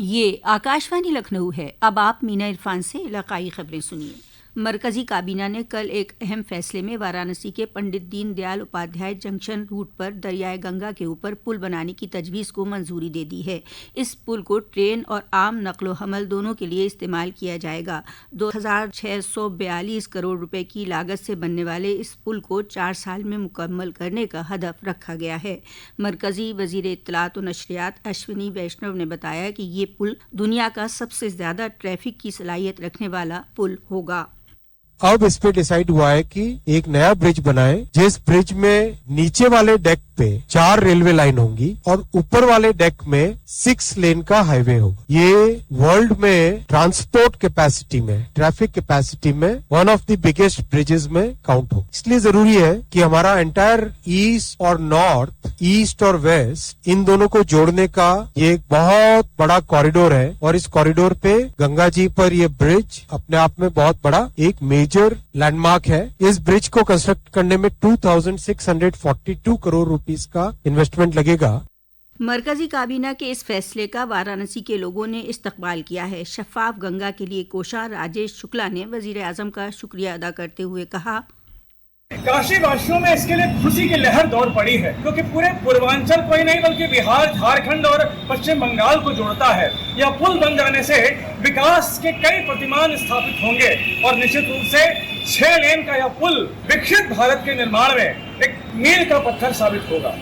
ये आकाशवाणी लखनऊ है। अब आप मीना इरफान से इलाकाई खबरें सुनिए। मरकजी काबीना ने कल एक अहम फैसले में वाराणसी के पंडित दीनदयाल उपाध्याय जंक्शन रूट पर दरियाए गंगा के ऊपर पुल बनाने की तजवीज़ को मंजूरी दे दी है। इस पुल को ट्रेन और आम नकलो हमल दोनों के लिए इस्तेमाल किया जाएगा। 2642 करोड़ रुपए की लागत से बनने वाले इस पुल को 4 साल में मुकम्मल करने का हदफ रखा गया है। मरकजी वजीर इत्तलात और नशरियात अश्विनी वैष्णव ने बताया कि ये पुल दुनिया का सबसे ज़्यादा ट्रैफिक की सलाहियत रखने वाला पुल होगा। अब इस पे डिसाइड हुआ है कि एक नया ब्रिज बनाए, जिस ब्रिज में नीचे वाले डेक पे 4 रेलवे लाइन होंगी और ऊपर वाले डेक में 6 लेन का हाईवे होगा। ये वर्ल्ड में ट्रांसपोर्ट कैपेसिटी में, ट्रैफिक कैपेसिटी में one of the biggest bridges में काउंट हो। इसलिए जरूरी है कि हमारा एंटायर ईस्ट और नॉर्थ, ईस्ट और वेस्ट, इन दोनों को जोड़ने का ये एक बहुत बड़ा कॉरिडोर है और इस कॉरिडोर पे गंगा जी पर ये ब्रिज अपने आप में बहुत बड़ा एक मेजर लैंडमार्क है। इस ब्रिज को कंस्ट्रक्ट करने में 2642 करोड़ रुपीस का इन्वेस्टमेंट लगेगा। मरकजी काबीना के इस फैसले का वाराणसी के लोगों ने इस्तकबाल किया है। शफाफ गंगा के लिए कोषा राजेश शुक्ला ने वजीर आजम का शुक्रिया अदा करते हुए कहा, काशी वासियों में इसके लिए खुशी की लहर दौड़ पड़ी है, क्योंकि पूरे पूर्वांचल को ही नहीं बल्कि बिहार, झारखंड और पश्चिम बंगाल को जोड़ता है। यह पुल बन जाने से विकास के कई प्रतिमान स्थापित होंगे और निश्चित रूप से 6 लेन का यह पुल विकसित भारत के निर्माण में एक मील का पत्थर साबित होगा।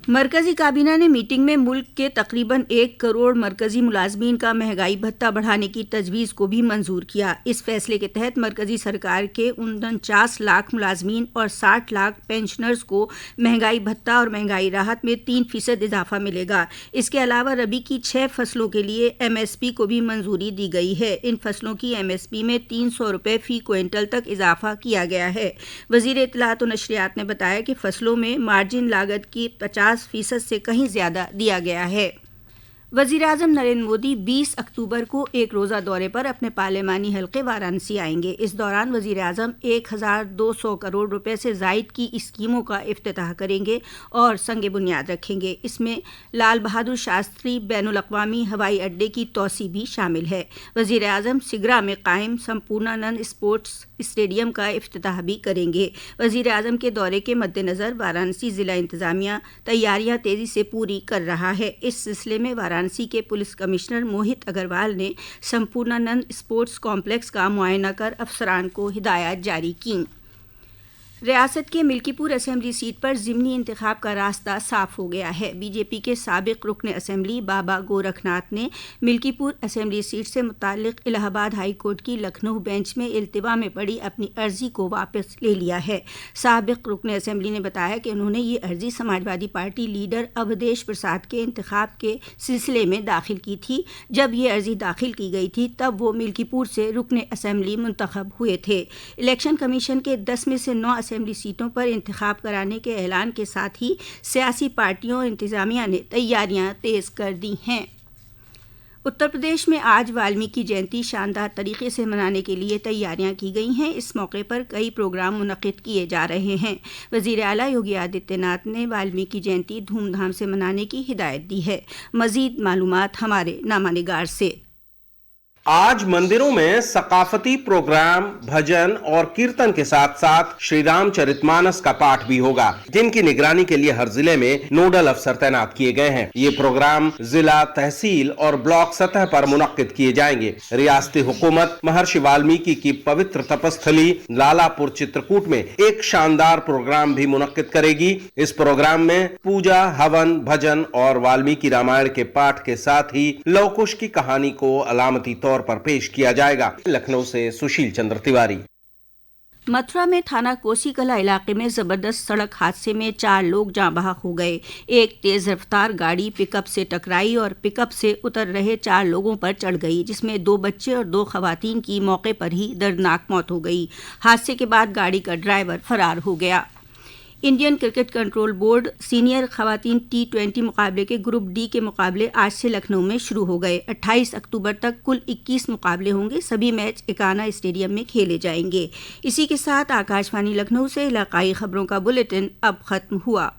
मरकजी काबीना ने मीटिंग में मुल्क के तकरीबन 1 करोड़ मरकजी मुलाजमीन का महंगाई भत्ता बढ़ाने की तजवीज़ को भी मंजूर किया। इस फैसले के तहत मरकजी सरकार के 49 लाख मुलाजमीन और 60 लाख पेंशनर्स को महंगाई भत्ता और महंगाई राहत में 3% इजाफा मिलेगा। इसके अलावा रबी की 6 फसलों के लिए MSP को भी मंजूरी दी गई है। इन फसलों की MSP में 300 रुपये फ़ी क्विंटल तक इजाफा किया गया है। वज़ीर इत्तलात और नशरियात ने बताया कि फसलों में मार्जिन लागत की 50% से कहीं ज़्यादा दिया गया है। वज़ीर आज़म नरेंद्र मोदी 20 अक्टूबर को एक रोज़ा दौरे पर अपने पार्लिमानी हल्के वाराणसी आएंगे। इस दौरान वज़ीर आज़म 1200 करोड़ रुपए से ज़ायद की स्कीमों का इफ्तिताह करेंगे और संग बुनियाद रखेंगे। इसमें लाल बहादुर शास्त्री बैनुल अक़वामी हवाई अड्डे की तोसी भी शामिल है। वज़ीर आज़म सिगरा में कायम संपूर्णानंद स्पोर्ट्स स्टेडियम का इफ्तिताह भी करेंगे। वज़ीर आज़म के दौरे के मद्देनज़र वाराणसी ज़िला इंतज़ामिया तैयारियां तेज़ी से पूरी कर रहा है। इस सिलसिले में वाराणसी के पुलिस कमिश्नर मोहित अग्रवाल ने संपूर्णानंद स्पोर्ट्स कॉम्प्लेक्स का मुआयना कर अफसरान को हिदायत जारी की। रियासत के मिल्कीपुर असेंबली सीट पर ज़िमनी इंतखाब का रास्ता साफ हो गया है। बीजेपी के साबिक रुकन असेंबली बाबा गोरखनाथ ने मिल्कीपुर असेंबली सीट से मुताल्लिक इलाहाबाद हाई कोर्ट की लखनऊ बेंच में इल्तिवा में पड़ी अपनी अर्जी को वापस ले लिया है। साबिक रुकन असेंबली ने बताया कि उन्होंने ये अर्जी समाजवादी पार्टी लीडर अवधेश प्रसाद के इंतखाब के सिलसिले में दाखिल की थी। जब ये अर्जी दाखिल की गई थी तब वो मिल्कीपुर से रुकन असेंबली मुंतखब हुए थे। इलेक्शन कमीशन के 10 में से 9 असेंबली सीटों पर इंतखाब कराने के ऐलान के साथ ही सियासी पार्टियों और इंतजामिया ने तैयारियां तेज कर दी हैं। उत्तर प्रदेश में आज वाल्मीकि जयंती शानदार तरीके से मनाने के लिए तैयारियां की गई हैं। इस मौके पर कई प्रोग्राम मुनक्किद किए जा रहे हैं। वज़ीर आला योगी आदित्यनाथ ने वाल्मीकि जयंती धूमधाम से मनाने की हिदायत दी है। मज़ीद मालूमात हमारे नामा निगार से। आज मंदिरों में सकाफती प्रोग्राम, भजन और कीर्तन के साथ साथ श्री रामचरितमानस का पाठ भी होगा, जिनकी निगरानी के लिए हर जिले में नोडल अफसर तैनात किए गए हैं। ये प्रोग्राम जिला, तहसील और ब्लॉक सतह पर मुनक्किद किए जाएंगे। रियासती हुकूमत महर्षि वाल्मीकि की पवित्र तपस्थली लालापुर चित्रकूट में एक शानदार प्रोग्राम भी मुनक्किद करेगी। इस प्रोग्राम में पूजा, हवन, भजन और वाल्मीकि रामायण के पाठ के साथ ही लव कुश की कहानी को अलामती तौर पर पेश किया जाएगा। लखनऊ से सुशील चंद्र तिवारी। मथुरा में थाना कोसी कला इलाके में जबरदस्त सड़क हादसे में 4 लोग जाँ बहक हो गए। एक तेज रफ्तार गाड़ी पिकअप से टकराई और पिकअप से उतर रहे 4 लोगों पर चढ़ गई, जिसमें 2 बच्चे और 2 खवातीन की मौके पर ही दर्दनाक मौत हो गई। हादसे के बाद गाड़ी का ड्राइवर फरार हो गया। Indian cricket control board senior खवातीन T20 मुकाबले के ग्रुप डी के मुकाबले आज से लखनऊ में शुरू हो गए। 28 अक्टूबर तक कुल 21 मुकाबले होंगे। सभी मैच एकाना स्टेडियम में खेले जाएंगे। इसी के साथ आकाशवाणी लखनऊ से इलाकाई खबरों का बुलेटिन अब खत्म हुआ।